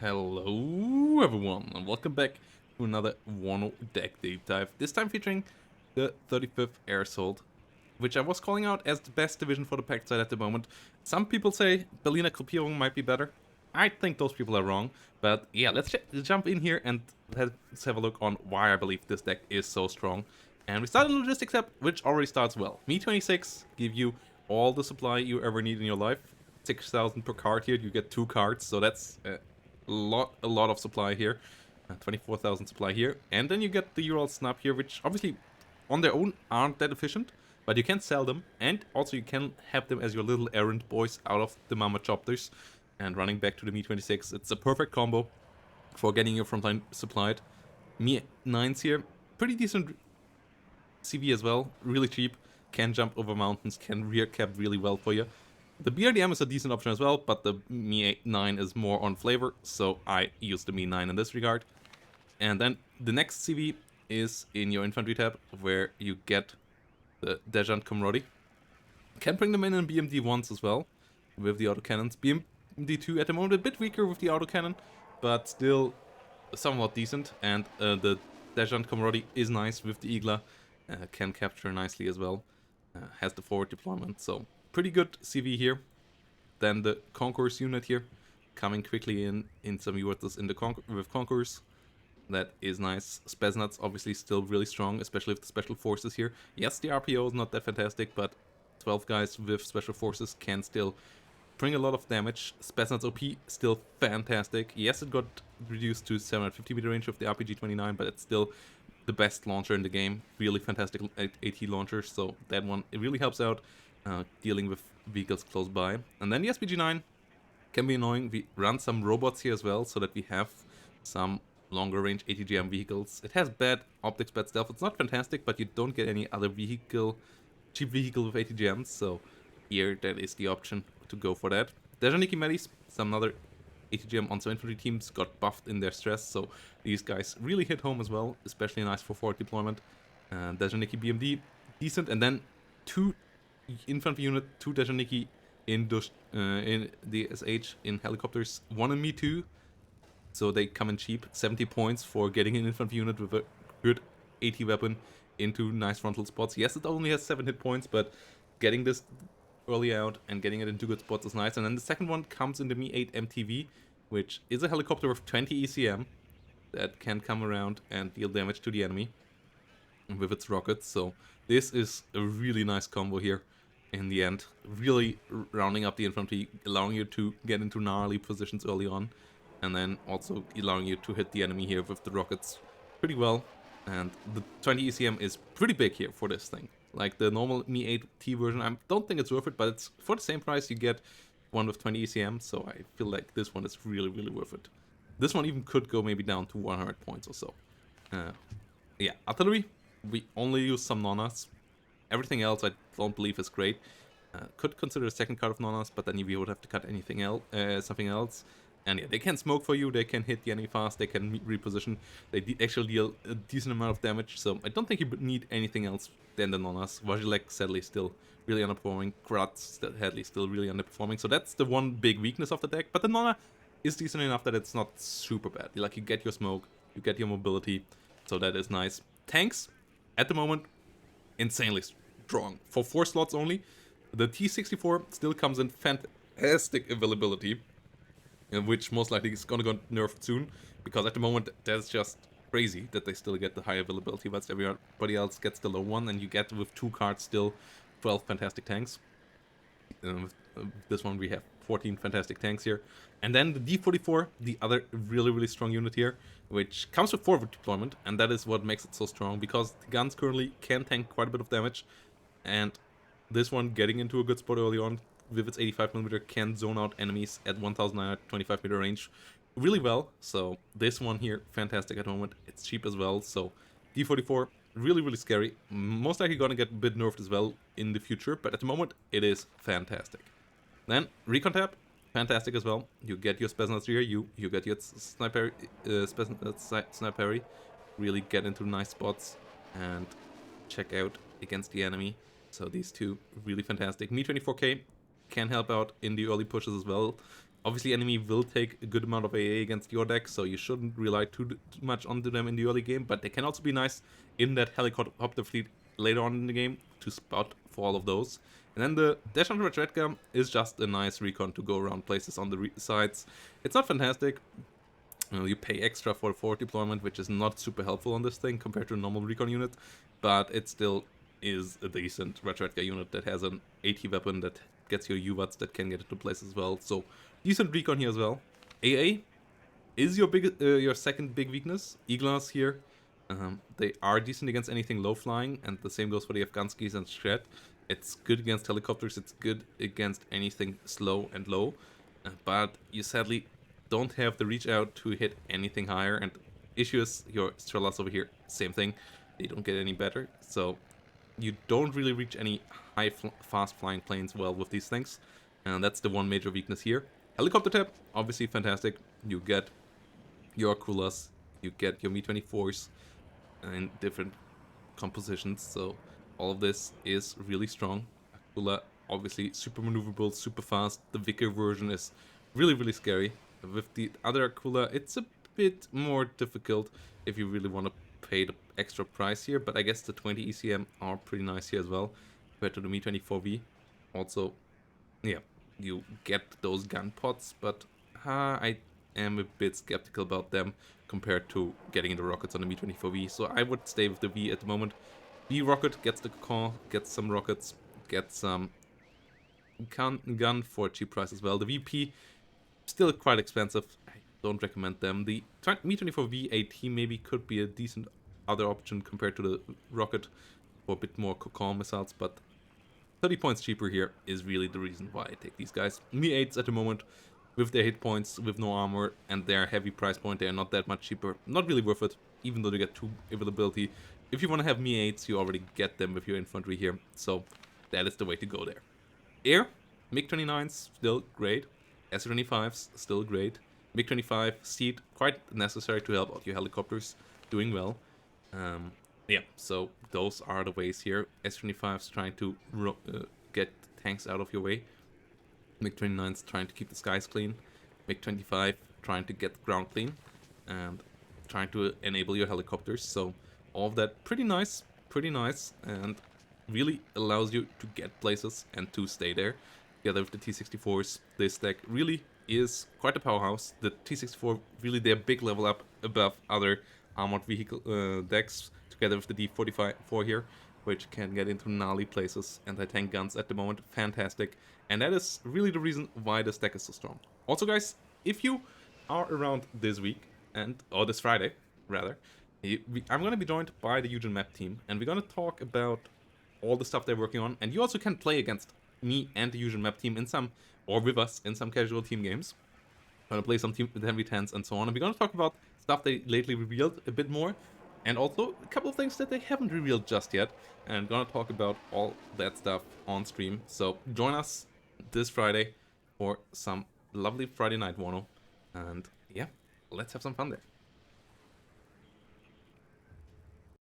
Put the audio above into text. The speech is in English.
Hello everyone and welcome back to another WARNO deck deep dive, this time featuring the 35th Air Assault, which I was calling out as the best division for the pack side at the moment. Some people say Berliner Gruppierung might be better. I think those people are wrong, but yeah, let's jump in here and let's have a look on why I believe this deck is so strong. And we start the logistics app, which already starts well. Me26 give you all the supply you ever need in your life. 6,000 per card here, you get 2 cards, so that's a lot of supply here. 24,000 supply here, and then you get the Ural Snap here, which obviously on their own aren't that efficient, but you can sell them, and also you can have them as your little errand boys out of the Mama Chopters and running back to the Me26. It's a perfect combo for getting your frontline supplied. Me9s here, pretty decent CV as well, really cheap, can jump over mountains, can rear cap really well for you. The BRDM is a decent option as well, but the Mi 9 is more on flavor, so I use the Mi 9 in this regard. And then the next CV is in your infantry tab, where you get the Dejant Comrade. Can bring them in BMD 1s as well, with the autocannons. BMD 2 at the moment a bit weaker with the autocannon, but still somewhat decent. And the Dejant Comrade is nice with the Igla, can capture nicely as well, has the forward deployment, so pretty good CV here. Then the Conquerors unit here, coming quickly in some units in the with Conquerors. That is nice. Spetsnaz obviously still really strong, especially with the special forces here. Yes, the RPO is not that fantastic, but 12 guys with special forces can still bring a lot of damage. Spetsnaz OP still fantastic. Yes, it got reduced to 750 meter range with the RPG-29, but it's still the best launcher in the game. Really fantastic AT launcher, so that one, it really helps out. Dealing with vehicles close by. And then the SPG-9 can be annoying. We run some robots here as well, so that we have some longer range ATGM vehicles. It has bad optics, bad stealth. It's not fantastic, but you don't get any other cheap vehicle with ATGMs, so here that is the option to go for that. Dejaniki Medis, some other ATGM on some infantry teams got buffed in their stress, so these guys really hit home as well, especially nice for forward deployment. Dejaniki BMD, decent, and then 2 infantry unit, 2 Dejaniki in the SH in helicopters, 1 in Me2, so they come in cheap. 70 points for getting an infantry unit with a good AT weapon into nice frontal spots. Yes, it only has 7 hit points, but getting this early out and getting it into good spots is nice. And then the second one comes in the Me8 MTV, which is a helicopter with 20 ECM that can come around and deal damage to the enemy with its rockets. So this is a really nice combo here in the end, really rounding up the infantry, allowing you to get into gnarly positions early on, and then also allowing you to hit the enemy here with the rockets pretty well. And the 20 ECM is pretty big here for this thing. Like the normal Mi 8T version, I don't think it's worth it, but it's for the same price you get one with 20 ECM, so I feel like this one is really worth it. This one even could go maybe down to 100 points or so. Yeah, artillery, we only use some Nonas. Everything else I don't believe is great. Could consider a second card of Nonas, but then you would have to cut anything else, something else. And yeah, they can smoke for you, they can hit the enemy fast, they can reposition, they actually deal a decent amount of damage, so I don't think you need anything else than the Nonas. Vajilek sadly still really underperforming, Kratz sadly still really underperforming, so that's the one big weakness of the deck, but the Nona is decent enough that it's not super bad. Like, you get your smoke, you get your mobility, so that is nice. Tanks, at the moment, insanely strong. For 4 slots only, the T64 still comes in fantastic availability, which most likely is gonna go nerfed soon, because at the moment that's just crazy that they still get the high availability, but everybody else gets the low one, and you get with 2 cards still 12 fantastic tanks. With this one we have 14 fantastic tanks here. And then the D44, the other really strong unit here, which comes with forward deployment, and that is what makes it so strong, because the guns currently can tank quite a bit of damage, and this one getting into a good spot early on with its 85mm can zone out enemies at 1925 meter range really well. So this one here, fantastic at the moment. It's cheap as well, so D44, really scary. Most likely gonna get a bit nerfed as well in the future, but at the moment it is fantastic. Then Recon tab, fantastic as well. You get your Spetsnaz here, you get your Sniper, Sniper, really get into nice spots and check out against the enemy. So these two really fantastic. Me 24K can help out in the early pushes as well. Obviously, enemy will take a good amount of AA against your deck, so you shouldn't rely too much onto them in the early game, but they can also be nice in that helicopter fleet later on in the game to spot for all of those. And then the Dash Hunter Redka is just a nice recon to go around places on the sides. It's not fantastic. You pay extra for forward deployment, which is not super helpful on this thing compared to a normal recon unit, but it still is a decent Redka unit that has an AT weapon that gets your UVATs that can get into place as well. So decent recon here as well. AA is your second big weakness. Iglas here, they are decent against anything low flying, and the same goes for the Afghanskis and Shred. It's good against helicopters, it's good against anything slow and low, but you sadly don't have the reach out to hit anything higher, and issue is your Strelas over here, same thing, they don't get any better, so you don't really reach any fast flying planes well with these things, and that's the one major weakness here. Helicopter tap, obviously fantastic. You get your Kulas, you get your Mi-24s in different compositions, so all of this is really strong. Kula, obviously super maneuverable, super fast. The Vicar version is really, really scary. With the other Akula, it's a bit more difficult if you really want to pay the extra price here, but I guess the 20 ECM are pretty nice here as well, compared to the Mi-24V. Also, yeah, you get those gun pots, but I am a bit skeptical about them compared to getting the rockets on the Mi-24V, so I would stay with the V at the moment. V rocket gets the call, gets some rockets, gets some gun for a cheap price as well. The VP, still quite expensive, I don't recommend them. The Mi-24V AT maybe could be a decent other option compared to the rocket for a bit more call missiles, but 30 points cheaper here is really the reason why I take these guys. Mi-8s at the moment, with their hit points, with no armor, and their heavy price point, they are not that much cheaper. Not really worth it, even though they get 2 availability. If you want to have Mi-8s, you already get them with your infantry here, so that is the way to go there. Air, MiG-29s, still great. S-25s, still great. MiG-25, Seed, quite necessary to help out your helicopters, doing well. Yeah, so those are the ways here. S-25s trying to get tanks out of your way. MiG-29s trying to keep the skies clean. MiG-25 trying to get ground clean. And trying to enable your helicopters. So all of that pretty nice, and really allows you to get places and to stay there. Together with the T-64s, this deck really is quite a powerhouse. The T-64 really their big level up above other armored vehicle decks, together with the D-44 here, which can get into gnarly places. Anti-tank guns at the moment, fantastic. And that is really the reason why this deck is so strong. Also guys, if you are around this week, or this Friday, rather, I'm going to be joined by the Eugen map team, and we're going to talk about all the stuff they're working on, and you also can play against me and the Eugen map team in some, or with us in some casual team games. We're going to play some team with heavy 10s and so on, and we're going to talk about stuff they lately revealed a bit more, and also a couple of things that they haven't revealed just yet, and I'm going to talk about all that stuff on stream. So join us this Friday for some lovely Friday night Warno, and yeah, let's have some fun there.